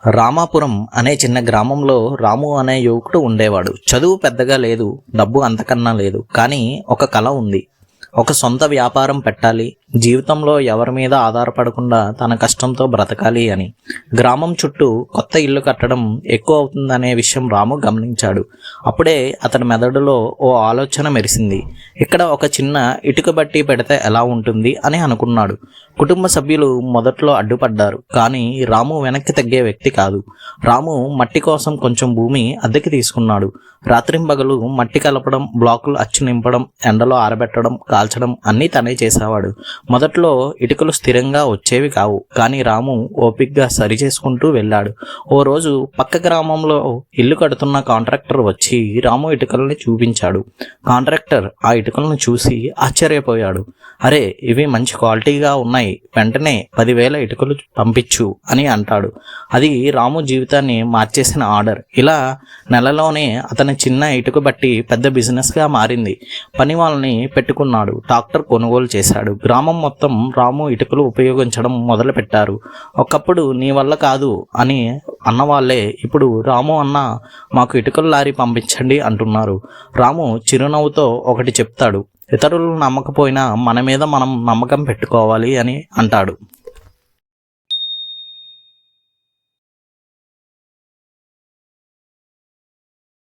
రామాపురం అనే చిన్న గ్రామంలో రాము అనే యువకుడు ఉండేవాడు. చదువు పెద్దగా లేదు, డబ్బు అంతకన్నా లేదు. కానీ ఒక కల ఉంది. ఒక సొంత వ్యాపారం పెట్టాలి, జీవితంలో ఎవరి మీద ఆధారపడకుండా తన కష్టంతో బ్రతకాలి అని. గ్రామం చుట్టూ కొత్త ఇల్లు కట్టడం ఎక్కువ అవుతుందనే విషయం రాము గమనించాడు. అప్పుడే అతని మెదడులో ఓ ఆలోచన మెరిసింది. ఇక్కడ ఒక చిన్న ఇటుక బట్టి పెడితే ఎలా ఉంటుంది అని అనుకున్నాడు. కుటుంబ సభ్యులు మొదట్లో అడ్డుపడ్డారు, కానీ రాము వెనక్కి తగ్గే వ్యక్తి కాదు. రాము మట్టి కోసం కొంచెం భూమి అద్దెకి తీసుకున్నాడు. రాత్రింబగలు మట్టి కలపడం, బ్లాకులు అచ్చు నింపడం, ఎండలో ఆరబెట్టడం, కాల్చడం అన్నీ తనే చేసేవాడు. మొదట్లో ఇటుకలు స్థిరంగా వచ్చేవి కావు, కానీ రాము ఓపిగ్గా సరి చేసుకుంటూ వెళ్ళాడు. ఓ రోజు పక్క గ్రామంలో ఇల్లు కడుతున్న కాంట్రాక్టర్ వచ్చి రాము ఇటుకల్ని చూపించాడు. కాంట్రాక్టర్ ఆ ఇటుకలను చూసి ఆశ్చర్యపోయాడు. అరే, ఇవి మంచి క్వాలిటీగా ఉన్నాయి, వెంటనే 10,000 ఇటుకలు పంపించు అని అంటాడు. అది రాము జీవితాన్ని మార్చేసిన ఆర్డర్. ఇలా నెలలోనే అతని చిన్న ఇటుక బట్టి పెద్ద బిజినెస్గా మారింది. పని వాళ్ళని పెట్టుకున్నాడు, ట్రాక్టర్ కొనుగోలు చేశాడు. గ్రామం మొత్తం రాము ఇటుకలు ఉపయోగించడం మొదలు పెట్టారు. ఒకప్పుడు నీ వల్ల కాదు అని అన్నవాళ్లే ఇప్పుడు రాము అన్న మాకు ఇటుకల లారీ పంపించండి అంటున్నారు. రాము చిరునవ్వుతో ఒకటి చెప్తాడు, ఇతరులు నమ్మకపోయినా మన మీద మనం నమ్మకం పెట్టుకోవాలి అని అంటాడు.